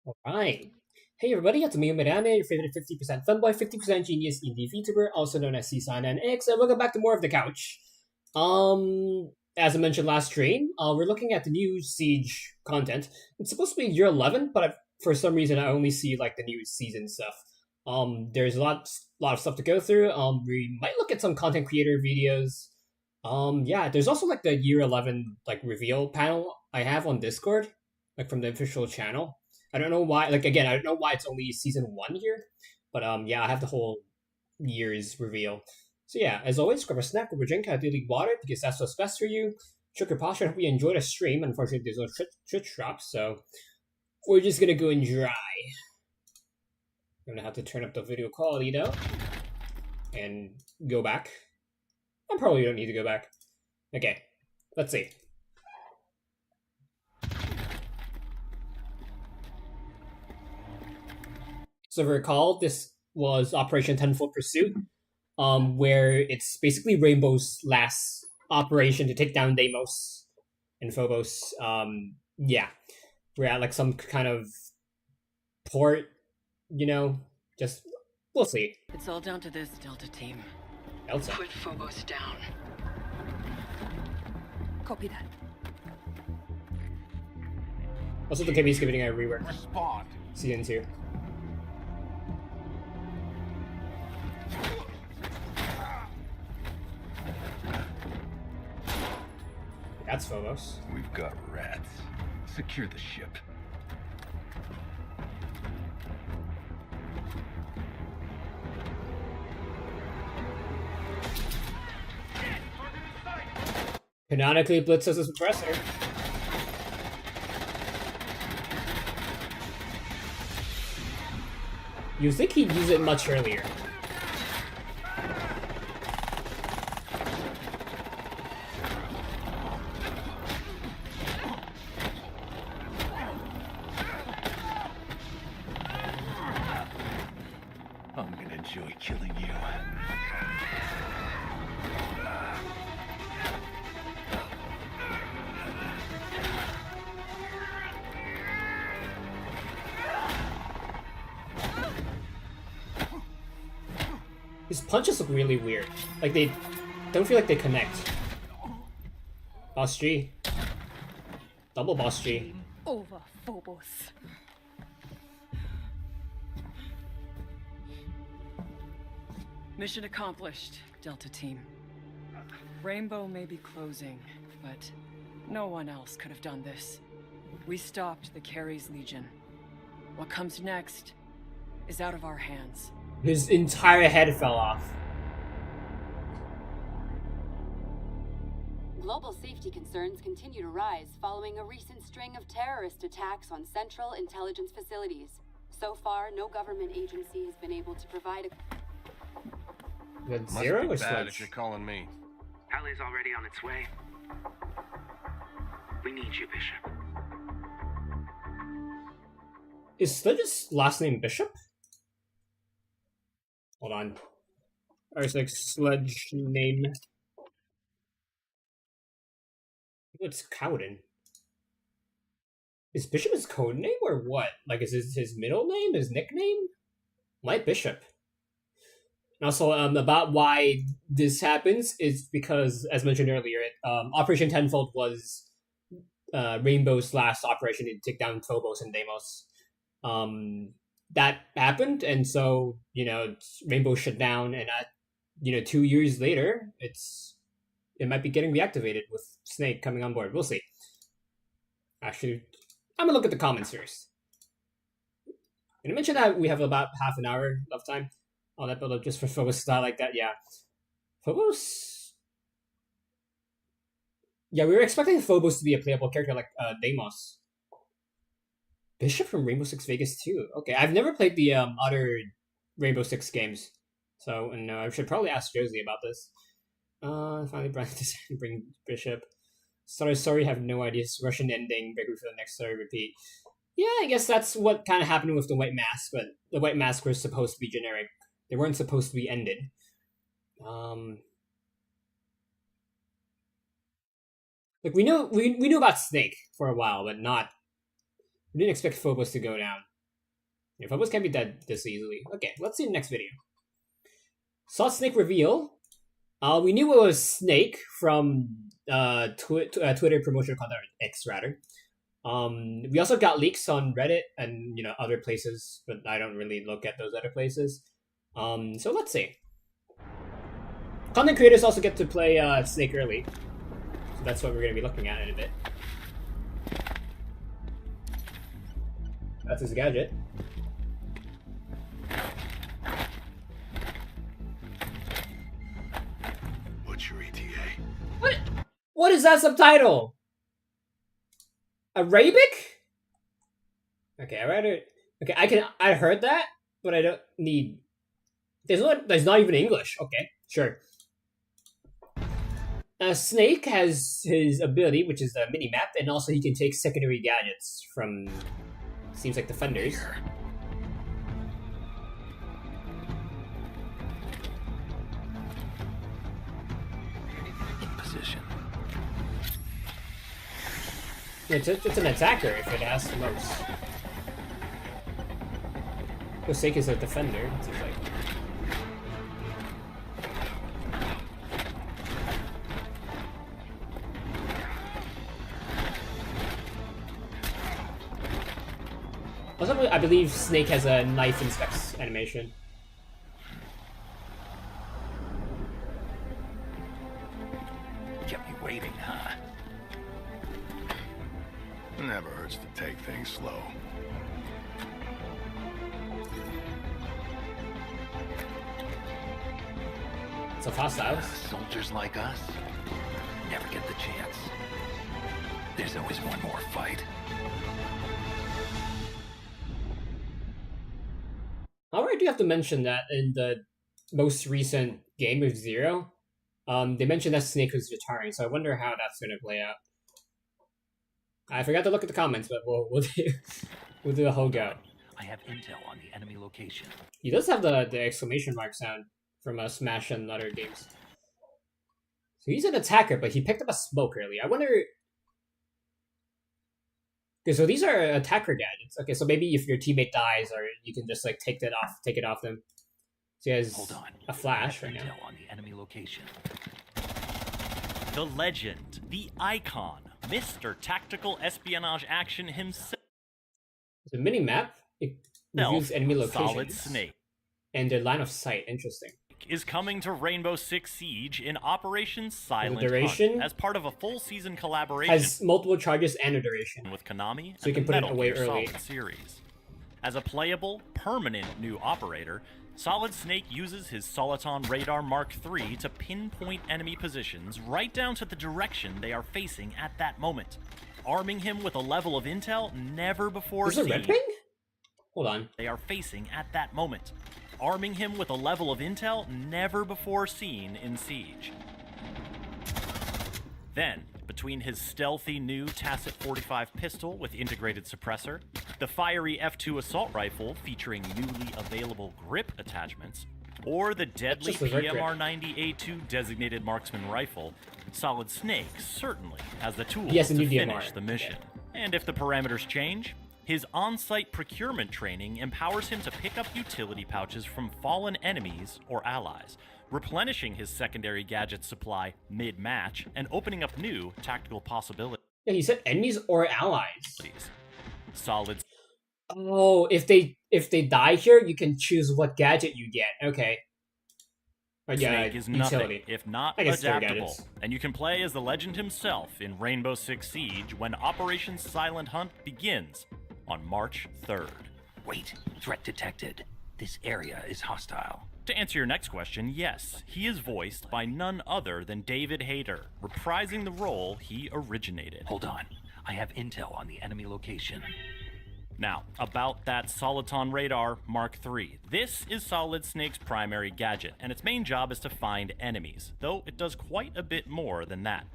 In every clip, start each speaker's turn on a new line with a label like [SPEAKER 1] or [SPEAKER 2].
[SPEAKER 1] Alright. Hey everybody, it's me, Madame, your favorite 50% Femboy, 50% genius indie VTuber, also known as Csan and X, and welcome back to more of the couch. As I mentioned last stream, we're looking at the new Siege content. It's supposed to be year 11, but for some reason I only see like the new season stuff. There's a lot of stuff to go through. We might look at some content creator videos. Yeah, there's also like the year 11 like reveal panel I have on Discord, like from the official channel. I don't know why. Like again, I don't know why it's only season 1 here, but yeah, I have the whole year's reveal. So yeah, as always, grab a snack, grab a drink, ideally water because that's what's best for you. Check your posture. Hope you enjoyed the stream. Unfortunately, there's no Twitch drop, so we're just gonna go and dry. I'm gonna have to turn up the video quality though, and go back. I probably don't need to go back. Okay, let's see. So if you recall, this was Operation Tenfold Pursuit, where it's basically Rainbow's last operation to take down Deimos and Phobos. Yeah, we're at like some kind of port, just we'll see.
[SPEAKER 2] It's all down to this, Delta team.
[SPEAKER 1] Delta.
[SPEAKER 2] Put Phobos down. Copy that.
[SPEAKER 1] Also, the KB's giving a rework.
[SPEAKER 3] Respond.
[SPEAKER 1] Season 2. That's Phobos.
[SPEAKER 3] We've got rats. Secure the ship.
[SPEAKER 1] Canonically, Blitz as a suppressor. You think he'd use it much earlier.
[SPEAKER 3] I'm gonna enjoy killing you.
[SPEAKER 1] His punches look really weird. Like they don't feel like they connect. Boss G. Double Boss G.
[SPEAKER 2] Over, Phobos. Mission accomplished, Delta team. Rainbow may be closing, but no one else could have done this. We stopped the Carries Legion. What comes next is out of our hands.
[SPEAKER 1] His entire head fell off.
[SPEAKER 4] Global safety concerns continue to rise following a recent string of terrorist attacks on central intelligence facilities. So far, no government agency has been able to provide a...
[SPEAKER 1] Is that
[SPEAKER 5] Must
[SPEAKER 1] Zero
[SPEAKER 5] be
[SPEAKER 1] or
[SPEAKER 5] bad if
[SPEAKER 1] Sludge?
[SPEAKER 5] you're calling me.
[SPEAKER 6] Allie's already on its way. We need you, Bishop.
[SPEAKER 1] Is Sludge's last name Bishop? Hold on. Or it's like Sludge name. It's Cowden. Is Bishop his code name or what? Like, is this his middle name? His nickname? Light Bishop. And also, about why this happens is because, as mentioned earlier, Operation Tenfold was Rainbow's last operation to take down Phobos and Deimos. That happened, and so Rainbow shut down, and 2 years later, it might be getting reactivated with Snake coming on board. We'll see. Actually, I'm gonna look at the comments first. And I mentioned that we have about half an hour of time on that build up just for Phobos style like that. Yeah, Phobos. Yeah, we were expecting Phobos to be a playable character like Deimos. Bishop from Rainbow Six Vegas too. Okay, I've never played the other Rainbow Six games, so I should probably ask Josie about this. Finally, Brian decided to bring Bishop. Sorry, have no idea. It's Russian ending. Bigger for the next story repeat. Yeah, I guess that's what kind of happened with the White Mask, but the White Mask were supposed to be generic. They weren't supposed to be ended. We knew about Snake for a while, but we didn't expect Phobos to go down. If Phobos can't be dead this easily. Okay, let's see the next video. Saw Snake reveal. We knew it was Snake from Twitter promotional content, X rather. We also got leaks on Reddit and other places, but I don't really look at those other places. So let's see. Content creators also get to play Snake early, so that's what we're gonna be looking at in a bit. That's his gadget.
[SPEAKER 3] What's your ETA?
[SPEAKER 1] What is that subtitle? Arabic? Okay, I read it. Okay, I heard that, but I don't need. There's not even English. Okay, sure. Snake has his ability, which is the mini map, and also he can take secondary gadgets from. Seems like defenders.
[SPEAKER 3] In position.
[SPEAKER 1] It's an attacker if it has the most. Snake is a defender, it seems like. Also, I believe Snake has a knife and specs animation.
[SPEAKER 3] Kept me waiting, huh? Never hurts to take things slow.
[SPEAKER 1] So hostiles.
[SPEAKER 3] Soldiers like us never get the chance. There's always one more fight.
[SPEAKER 1] However, I do have to mention that in the most recent game of Zero, they mentioned that Snake was retiring, so I wonder how that's going to play out. I forgot to look at the comments, but we'll do the whole go.
[SPEAKER 3] I have intel on the enemy location.
[SPEAKER 1] He does have the exclamation mark sound from Smash and other games. So he's an attacker, but he picked up a smoke earlier. I wonder. Okay, so these are attacker gadgets. Okay, so maybe if your teammate dies, or you can just like take it off them. So he has
[SPEAKER 3] Hold on.
[SPEAKER 1] a flash right now.
[SPEAKER 3] Intel on the enemy location.
[SPEAKER 5] The legend, the icon, Mr. Tactical Espionage Action himself.
[SPEAKER 1] The mini map it reviews enemy locations
[SPEAKER 5] Solid Snake
[SPEAKER 1] and their line of sight. Interesting.
[SPEAKER 5] Is coming to Rainbow Six Siege in Operation Silent
[SPEAKER 1] duration
[SPEAKER 5] Hunt as part of a full season collaboration
[SPEAKER 1] Has multiple charges and a duration.
[SPEAKER 5] with Konami
[SPEAKER 1] So you can
[SPEAKER 5] and the
[SPEAKER 1] put it
[SPEAKER 5] Metal
[SPEAKER 1] away
[SPEAKER 5] Gear
[SPEAKER 1] early.
[SPEAKER 5] Solid series. As a playable, permanent new operator, Solid Snake uses his Soliton Radar Mark III to pinpoint enemy positions right down to the direction they are facing at that moment, arming him with a level of intel never before
[SPEAKER 1] Is it a
[SPEAKER 5] seen.
[SPEAKER 1] red ring? Hold on.
[SPEAKER 5] They are facing at that moment, arming him with a level of intel never before seen in Siege. Then, between his stealthy new Tacit 45 pistol with integrated suppressor, the fiery F2 assault rifle featuring newly available grip attachments, or the deadly
[SPEAKER 1] just a red grip.
[SPEAKER 5] PMR-90A2 designated marksman rifle, Solid Snake certainly has the tools
[SPEAKER 1] Yes, a
[SPEAKER 5] to
[SPEAKER 1] new DMR.
[SPEAKER 5] finish the mission. And if the parameters change, his on-site procurement training empowers him to pick up utility pouches from fallen enemies or allies, replenishing his secondary gadget supply mid-match and opening up new tactical possibilities.
[SPEAKER 1] Yeah, he said enemies or allies.
[SPEAKER 5] Solid
[SPEAKER 1] Oh, if they die here, you can choose what gadget you get. Okay. But yeah,
[SPEAKER 5] Snake is nothing
[SPEAKER 1] utility.
[SPEAKER 5] if not
[SPEAKER 1] I guess they're
[SPEAKER 5] adaptable,
[SPEAKER 1] gadgets.
[SPEAKER 5] and you can play as the legend himself in Rainbow Six Siege when Operation Silent Hunt begins on March 3rd.
[SPEAKER 3] Wait, threat detected. This area is hostile.
[SPEAKER 5] To answer your next question, yes, he is voiced by none other than David Hayter, reprising the role he originated.
[SPEAKER 3] Hold on. I have intel on the enemy location.
[SPEAKER 5] Now, about that Soliton Radar Mark III. This is Solid Snake's primary gadget, and its main job is to find enemies, though it does quite a bit more than that.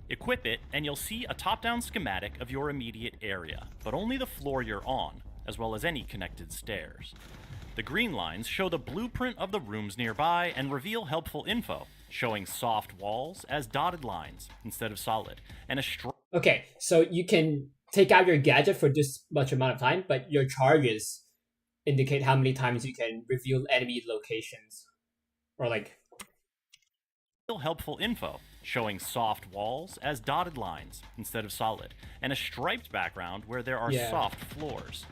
[SPEAKER 5] Equip it, and you'll see a top-down schematic of your immediate area, but only the floor you're on, as well as any connected stairs. The green lines show the blueprint of the rooms nearby and reveal helpful info, showing soft walls as dotted lines instead of solid, and a
[SPEAKER 1] Okay, so you can take out your gadget for this much amount of time, but your charges indicate how many times you can reveal enemy locations, or like
[SPEAKER 5] Still helpful info, showing soft walls as dotted lines instead of solid, and a striped background where there are soft floors.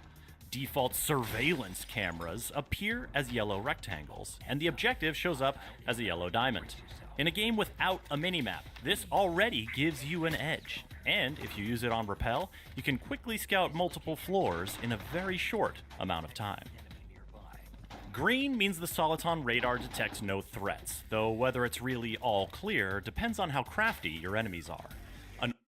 [SPEAKER 5] Default surveillance cameras appear as yellow rectangles, and the objective shows up as a yellow diamond. In a game without a minimap, this already gives you an edge, and if you use it on Rappel, you can quickly scout multiple floors in a very short amount of time. Green means the Soliton radar detects no threats, though whether it's really all clear depends on how crafty your enemies are.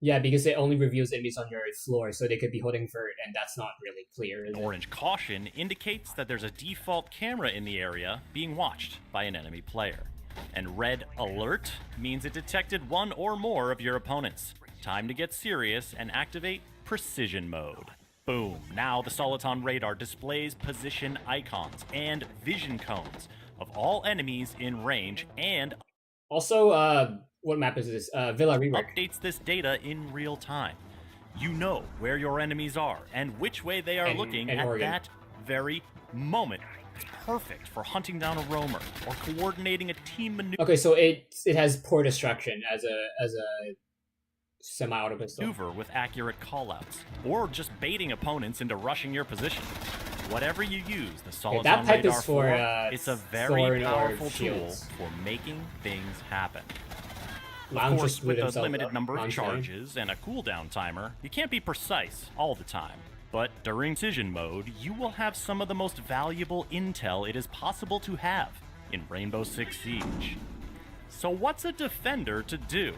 [SPEAKER 1] Yeah, because it only reveals enemies on your floor, so they could be holding vert, and that's not really clear.
[SPEAKER 5] An orange caution indicates that there's a default camera in the area being watched by an enemy player. And red alert means it detected one or more of your opponents. Time to get serious and activate precision mode. Boom, now the Soliton radar displays position icons and vision cones of all enemies in range, and
[SPEAKER 1] also, what map is this? Villa Rework.
[SPEAKER 5] Updates this data in real time. You know where your enemies are and which way they are looking at
[SPEAKER 1] Oregon.
[SPEAKER 5] that very moment. It's perfect for hunting down a roamer or coordinating a team maneuver.
[SPEAKER 1] Okay, so it has poor destruction as a semi-auto pistol.
[SPEAKER 5] Maneuver with accurate callouts, or just baiting opponents into rushing your position. Whatever you use the Soliton
[SPEAKER 1] that pipe
[SPEAKER 5] radar
[SPEAKER 1] is for,
[SPEAKER 5] it's a very
[SPEAKER 1] Thorn or
[SPEAKER 5] powerful tool
[SPEAKER 1] shields.
[SPEAKER 5] for making things happen. Of
[SPEAKER 1] Lounge
[SPEAKER 5] course,
[SPEAKER 1] just
[SPEAKER 5] with
[SPEAKER 1] blew
[SPEAKER 5] a
[SPEAKER 1] himself
[SPEAKER 5] limited
[SPEAKER 1] up.
[SPEAKER 5] number of
[SPEAKER 1] Lounge
[SPEAKER 5] charges and a cooldown timer, you can't be precise all the time. But during precision mode, you will have some of the most valuable intel it is possible to have in Rainbow Six Siege. So what's a defender to do?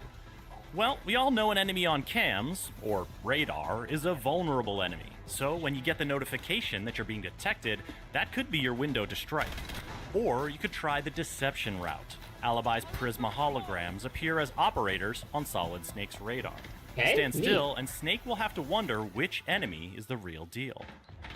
[SPEAKER 5] Well, we all know an enemy on cams, or radar, is a vulnerable enemy. So when you get the notification that you're being detected, that could be your window to strike. Or you could try the deception route. Alibi's Prisma holograms appear as operators on Solid Snake's radar.
[SPEAKER 1] Okay,
[SPEAKER 5] Stand
[SPEAKER 1] neat.
[SPEAKER 5] still, and Snake will have to wonder which enemy is the real deal.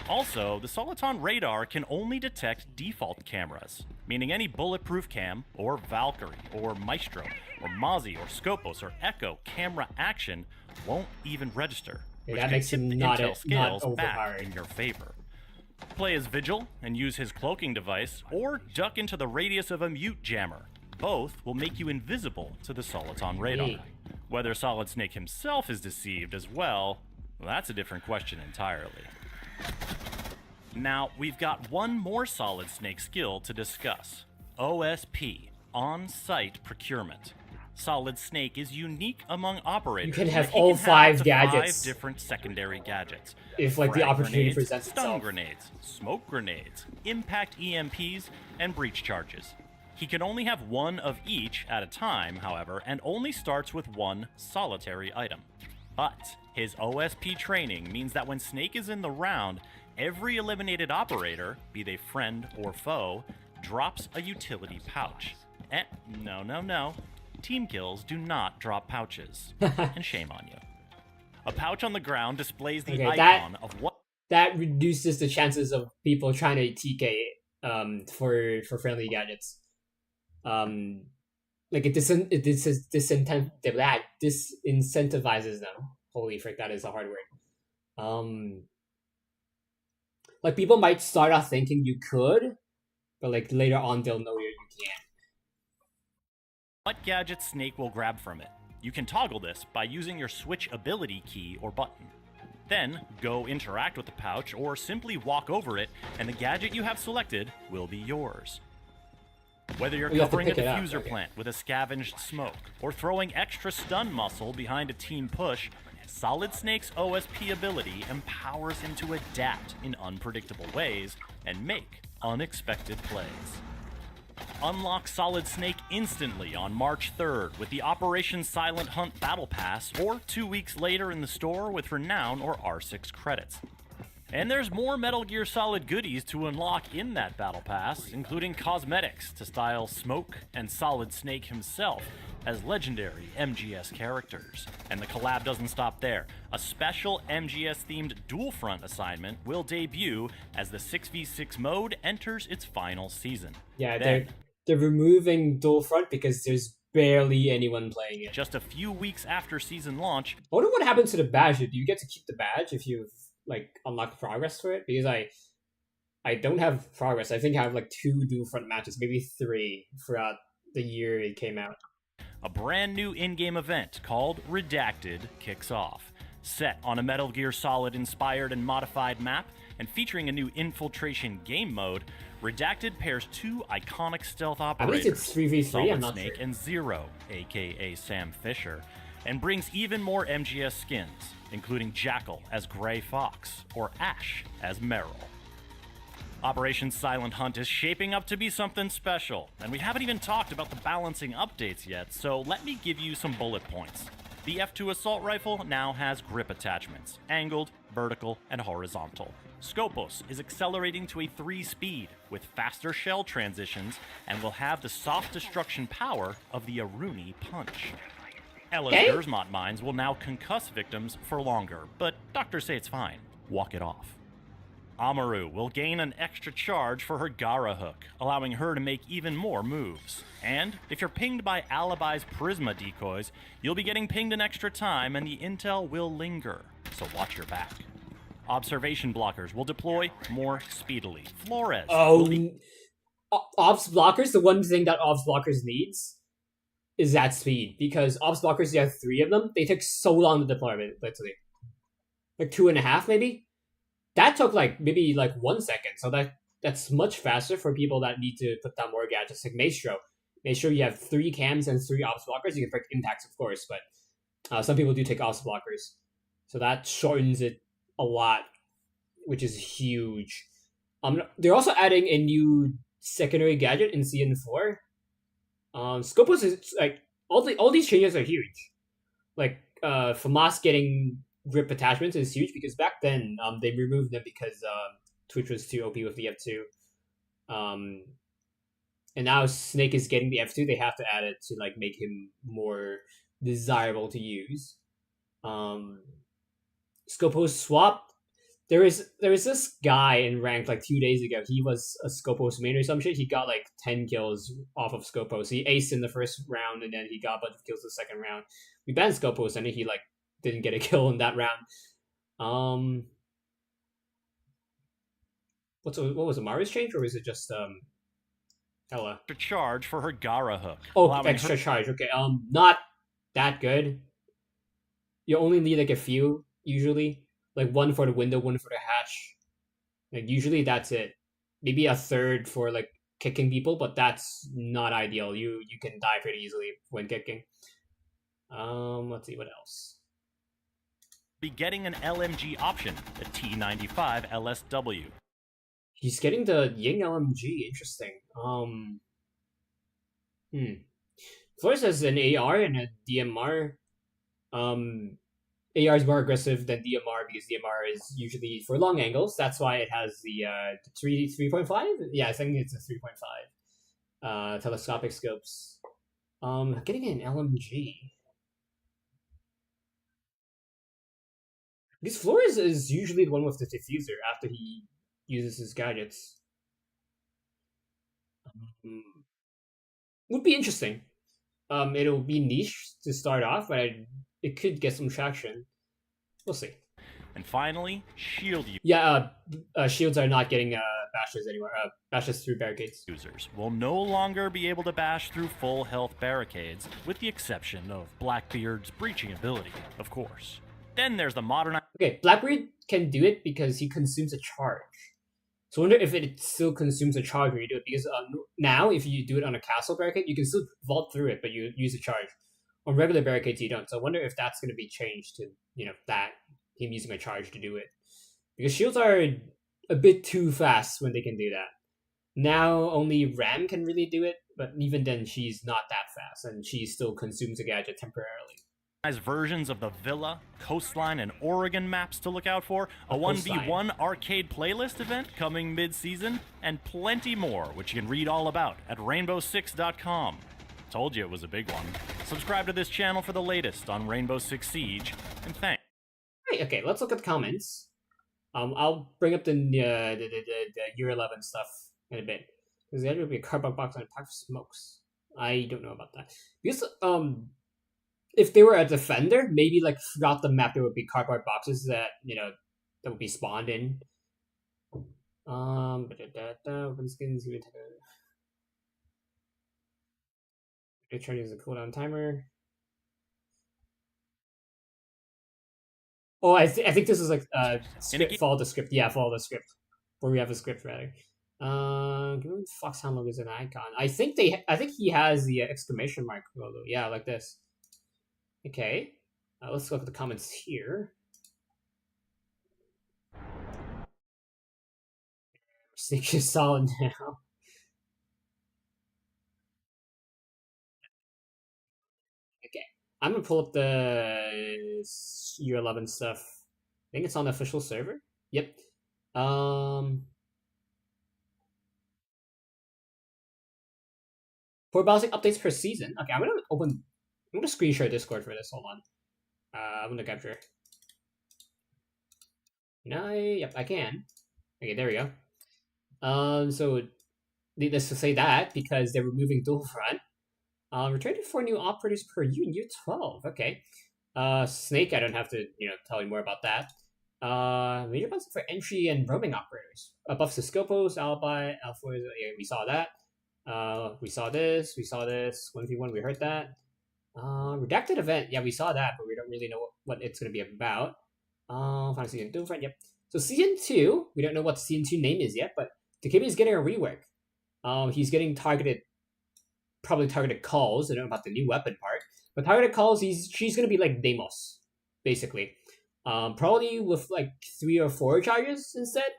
[SPEAKER 5] Also, the Soliton radar can only detect default cameras, meaning any bulletproof cam, or Valkyrie, or Maestro, or Mozzie, or Scopus, or Echo camera action won't even register, which
[SPEAKER 1] that
[SPEAKER 5] can
[SPEAKER 1] makes
[SPEAKER 5] tip
[SPEAKER 1] him
[SPEAKER 5] the
[SPEAKER 1] not
[SPEAKER 5] intel scales back
[SPEAKER 1] overpowered.
[SPEAKER 5] in your favor. Play as Vigil and use his cloaking device, or duck into the radius of a mute jammer. Both will make you invisible to the Soliton radar.
[SPEAKER 1] Neat.
[SPEAKER 5] Whether Solid Snake himself is deceived as well, that's a different question entirely. Now, we've got one more Solid Snake skill to discuss. OSP, On-Site Procurement. Solid Snake is unique among operators.
[SPEAKER 1] You can
[SPEAKER 5] in
[SPEAKER 1] have
[SPEAKER 5] that he
[SPEAKER 1] all
[SPEAKER 5] can have
[SPEAKER 1] 5
[SPEAKER 5] up to
[SPEAKER 1] gadgets.
[SPEAKER 5] 5 different secondary gadgets.
[SPEAKER 1] If, like, the
[SPEAKER 5] Frag
[SPEAKER 1] opportunity
[SPEAKER 5] grenades,
[SPEAKER 1] presents
[SPEAKER 5] stun
[SPEAKER 1] itself.
[SPEAKER 5] grenades, smoke grenades, impact EMPs, and breach charges. He can only have one of each at a time, however, and only starts with one solitary item. But his OSP training means that when Snake is in the round, every eliminated operator, be they friend or foe, drops a utility pouch. No. Team kills do not drop pouches. And shame on you. A pouch on the ground displays the
[SPEAKER 1] Okay,
[SPEAKER 5] icon of what
[SPEAKER 1] That reduces the chances of people trying to TK for friendly gadgets. Like it disincentivizes them. Holy frick, that is a hard word. Like people might start off thinking you could, but like later on they'll know you can't.
[SPEAKER 5] What gadget Snake will grab from it. You can toggle this by using your switch ability key or button. Then, go interact with the pouch or simply walk over it, and the gadget you have selected will be yours. Whether you're
[SPEAKER 1] You have to
[SPEAKER 5] covering a
[SPEAKER 1] pick it up,
[SPEAKER 5] diffuser
[SPEAKER 1] okay.
[SPEAKER 5] plant with a scavenged smoke, or throwing extra stun muscle behind a team push, Solid Snake's OSP ability empowers him to adapt in unpredictable ways and make unexpected plays. Unlock Solid Snake instantly on March 3rd with the Operation Silent Hunt Battle Pass, or 2 weeks later in the store with Renown or R6 credits. And there's more Metal Gear Solid goodies to unlock in that Battle Pass, including cosmetics to style Smoke and Solid Snake himself as legendary MGS characters. And the collab doesn't stop there. A special MGS-themed dual front assignment will debut as the 6v6 mode enters its final season.
[SPEAKER 1] Yeah,
[SPEAKER 5] Then,
[SPEAKER 1] they're removing dual front because there's barely anyone playing it.
[SPEAKER 5] just a few weeks after season launch,
[SPEAKER 1] I wonder what happens to the badge. Do you get to keep the badge if you've like unlocked progress for it? Because I don't have progress. I think I have like 2 dual front matches, maybe 3 throughout the year it came out.
[SPEAKER 5] A brand new in-game event called Redacted kicks off. Set on a Metal Gear Solid inspired and modified map, and featuring a new infiltration game mode, Redacted pairs 2 iconic stealth operators,
[SPEAKER 1] it's 3v3,
[SPEAKER 5] Solid
[SPEAKER 1] I'm not
[SPEAKER 5] Snake
[SPEAKER 1] sure.
[SPEAKER 5] and Zero, aka Sam Fisher, and brings even more MGS skins, including Jackal as Gray Fox or Ash as Meryl. Operation Silent Hunt is shaping up to be something special, and we haven't even talked about the balancing updates yet, so let me give you some bullet points. The F2 assault rifle now has grip attachments, angled, vertical, and horizontal. Scopus is accelerating to a 3-speed with faster shell transitions and will have the soft destruction power of the Aruni punch. Ella's Gersmont mines will now concuss victims for longer, but doctors say it's fine. Walk it off. Amaru will gain an extra charge for her Gara hook, allowing her to make even more moves. And if you're pinged by Alibi's Prisma decoys, you'll be getting pinged an extra time and the intel will linger, so watch your back. Observation blockers will deploy more speedily. Flores will be...
[SPEAKER 1] Ops blockers, the one thing that Ops blockers needs is that speed, because Ops blockers, you have 3 of them, they take so long to deploy, literally. Like 2.5 maybe? That took maybe 1 second, so that's much faster for people that need to put down more gadgets like Maestro. Make sure you have 3 cams and 3 ops blockers. You can break impacts, of course, but some people do take ops blockers. So that shortens it a lot, which is huge. They're also adding a new secondary gadget in Season 4. Scopus is all these changes are huge. FAMAS getting grip attachments is huge because back then they removed them because Twitch was too OP with the F2. And now Snake is getting the F2. They have to add it to make him more desirable to use. Scopus swap. There is this guy in ranked 2 days ago. He was a Scopus main or some shit. He got 10 kills off of Scopus. He aced in the first round and then he got a bunch of kills the second round. We banned Scopus and he didn't get a kill in that round. What was Amaru's change, or is it just Ella?
[SPEAKER 5] To charge for her Gara hook.
[SPEAKER 1] Oh, extra charge. Okay. Not that good. You only need a few usually, 1 for the window, 1 for the hatch. Usually that's it. Maybe a third for kicking people, but that's not ideal. You can die pretty easily when kicking. Let's see what else.
[SPEAKER 5] Be getting an LMG option, the T95 LSW.
[SPEAKER 1] He's getting the Ying LMG. Interesting. Flores has an AR and a DMR. AR is more aggressive than DMR because DMR is usually for long angles. That's why it has the 3.5. Yeah, I think it's a 3.5. Telescopic scopes. Getting an LMG. Because Flores is usually the one with the diffuser after he uses his gadgets. Would be interesting. It'll be niche to start off, but it could get some traction. We'll see.
[SPEAKER 5] And finally, shield
[SPEAKER 1] shields are not getting bashes anymore. Bashes through barricades.
[SPEAKER 5] Users will no longer be able to bash through full health barricades, with the exception of Blackbeard's breaching ability, of course. Then there's the modern...
[SPEAKER 1] Okay, Blackbeard can do it because he consumes a charge. So I wonder if it still consumes a charge when you do it. Because now, if you do it on a castle barricade, you can still vault through it, but you use a charge. On regular barricades, you don't. So I wonder if that's going to be changed to, that, him using a charge to do it. Because shields are a bit too fast when they can do that. Now, only Ram can really do it, but even then, she's not that fast, and she still consumes a gadget temporarily.
[SPEAKER 5] Versions of the Villa, Coastline, and Oregon maps to look out for, a 1v1 arcade playlist event coming mid-season, and plenty more, which you can read all about at rainbow6.com. Told you it was a big one. Subscribe to this channel for the latest on Rainbow Six Siege, and thanks.
[SPEAKER 1] Right, okay, let's look at the comments. I'll bring up the Year 11 stuff in a bit. Because there will be a cardboard box and a pack of smokes. I don't know about that. Because, if they were a defender, maybe throughout the map there would be cardboard boxes that that would be spawned in. Open skins. Trying to use a cooldown timer. Oh, I think this is like script. Follow the script. Yeah, follow the script. Where we have a script rather. Foxhound logo is an icon. I think he has the exclamation mark logo. Yeah, like this. Okay. Let's look at the comments here. Snake is solid now. Okay. I'm gonna pull up the year 11 stuff. I think it's on the official server. Yep. 4 balancing updates per season. Okay, I'm gonna screen share Discord for this. Hold on. I'm gonna capture. Yep, I can. Okay, there we go. So needless to say that because they're removing dual front. Returning 4 new operators per year 12. Okay. Snake, I don't have to tell you more about that. Major buffs for entry and roaming operators. Buffs to Scopos, Alibi, Alpha. Yeah, we saw that. We saw this. 1v1, we heard that. Redacted event. Yeah, we saw that, but we don't really know what it's going to be about. Final season 2, friend. Yep. So season 2, we don't know what season 2 name is yet, but Takebi is getting a rework. He's getting probably targeted calls. I don't know about the new weapon part, but targeted calls. She's going to be like Deimos, basically. Probably with like 3 or 4 charges instead.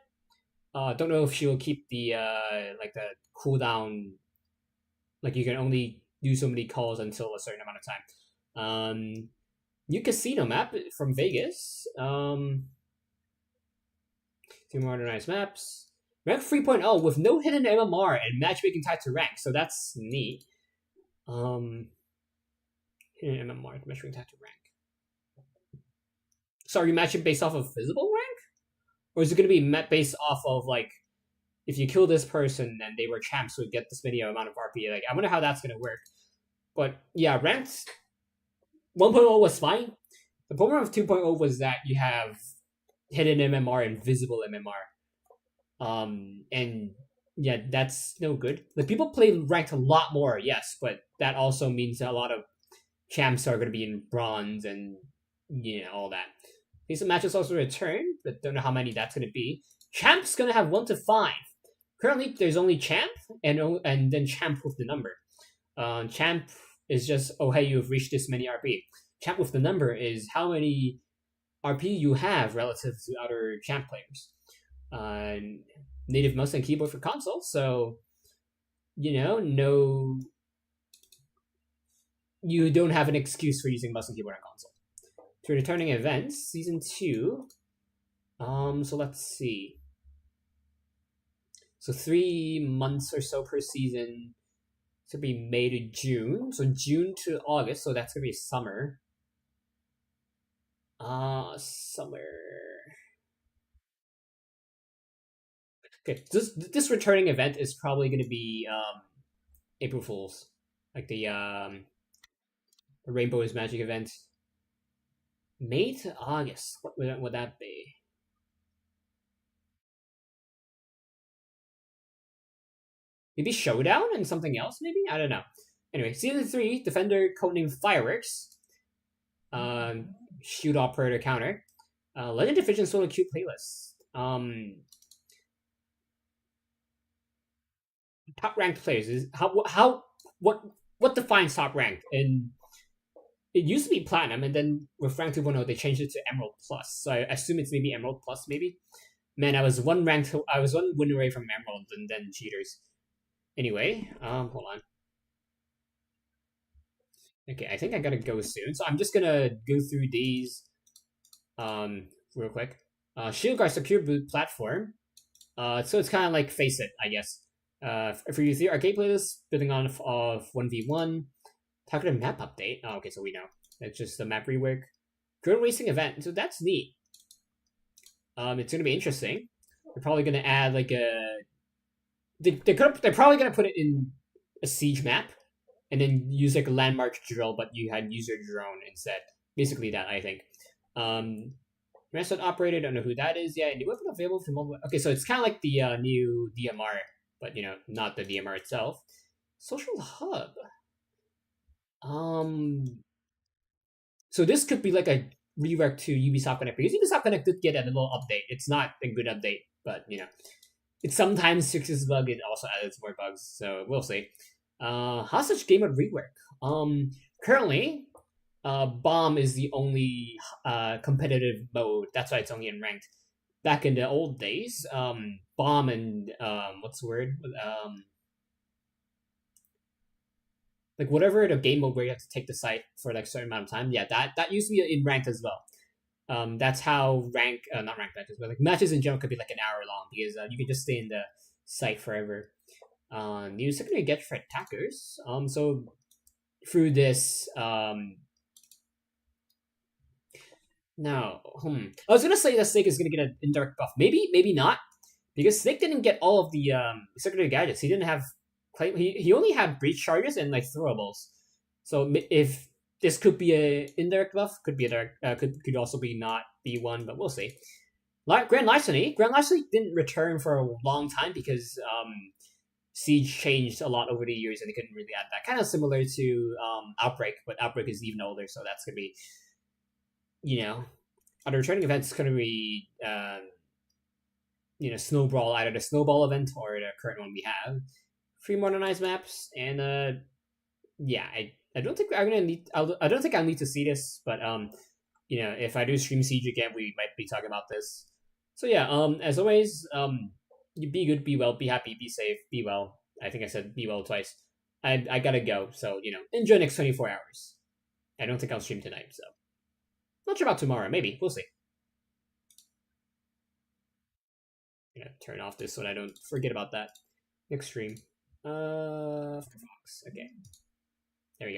[SPEAKER 1] Don't know if she will keep the like the cooldown. Like you can only do so many calls until a certain amount of time. New casino map from Vegas. 2 modernized maps. Rank 3.0 with no hidden MMR and matchmaking tied to rank, so that's neat. Hidden MMR, matchmaking tied to rank. So are you matching based off of visible rank? Or is it going to be based off of, like, if you kill this person and they were champs, so we get this many amount of RP? Like, I wonder how that's going to work. But, yeah, ranked 1.0 was fine. The problem with 2.0 was that you have hidden MMR and visible MMR. And, yeah, that's no good. Like, people play ranked a lot more, yes, but that also means that a lot of champs are going to be in bronze and, all that. These matches also return, but don't know how many that's going to be. Champ's going to have 1 to 5. Currently, there's only Champ and then Champ with the number. Champ is just, oh, hey, you've reached this many RP. Champ with the number is how many RP you have relative to other Champ players. Native mouse and keyboard for console, so, no... You don't have an excuse for using mouse and keyboard on console. To returning events, season 2. So let's see. So 3 months or so per season. It's gonna be May to June. So June to August. So that's gonna be summer. Summer. Okay, this returning event is probably gonna be April Fools, like the Rainbow is Magic event. May to August. What would that be? Maybe Showdown and something else, maybe? I don't know. Anyway, Season 3, Defender, codename Fireworks. Shoot Operator Counter. Legend Division Solo Queue Playlist. Top ranked players is what defines top ranked? And it used to be Platinum, and then with rank 2.0 they changed it to Emerald Plus. So I assume it's maybe Emerald Plus, maybe. Man, I was one win away from Emerald, and then cheaters. Anyway, hold on. Okay, I think I gotta go soon, so I'm just gonna go through these, real quick. Shield Guard Secure Boot Platform. So it's kind of like Face It, I guess. For you, the arcade playlist, building on of 1v1. Targeted map update. Oh, okay, so we know. It's just the map rework. Current racing event. So that's neat. It's gonna be interesting. They're probably gonna add like a. They're probably gonna put it in a siege map, and then use like a landmark drill, but you had user drone instead. Basically that, I think. Restaurant operator, don't know who that is. Yeah, new weapon available from mobile. Okay, so it's kind of like the new DMR, but not the DMR itself. Social hub. So this could be like a rework to Ubisoft Connect, because Ubisoft Connect did get a little update. It's not a good update, but it sometimes fixes bug. It also adds more bugs, so we'll see. Hostage game mode rework. Currently, bomb is the only competitive mode. That's why it's only in ranked. Back in the old days, bomb and what's the word? Like whatever the game mode where you have to take the site for like a certain amount of time. Yeah, that used to be in ranked as well. That's how not ranked matches, but like matches in general could be like an hour long, because you can just stay in the site forever. New secondary gadget for attackers. So through this, now, I was gonna say that Snake is gonna get an indirect buff. Maybe not, because Snake didn't get all of the secondary gadgets. He didn't have he only had breach charges and like throwables. So if this could be a indirect buff, could be a direct, could also be not be one, but we'll see. Grand Larceny didn't return for a long time because Siege changed a lot over the years and they couldn't really add that. Kind of similar to Outbreak, but Outbreak is even older, so that's gonna be other returning events gonna be Snowball, either the Snowball event or the current one we have. 3 modernized maps, and yeah, I don't think I'm gonna need. I don't think I'll need to see this, but if I do stream Siege again, we might be talking about this. So yeah, as always, you be good, be well, be happy, be safe, be well. I think I said be well twice. I gotta go, so enjoy the next 24 hours. I don't think I'll stream tonight, so not sure about tomorrow. Maybe we'll see. Turn off this so that I don't forget about that next stream. Fox. Okay.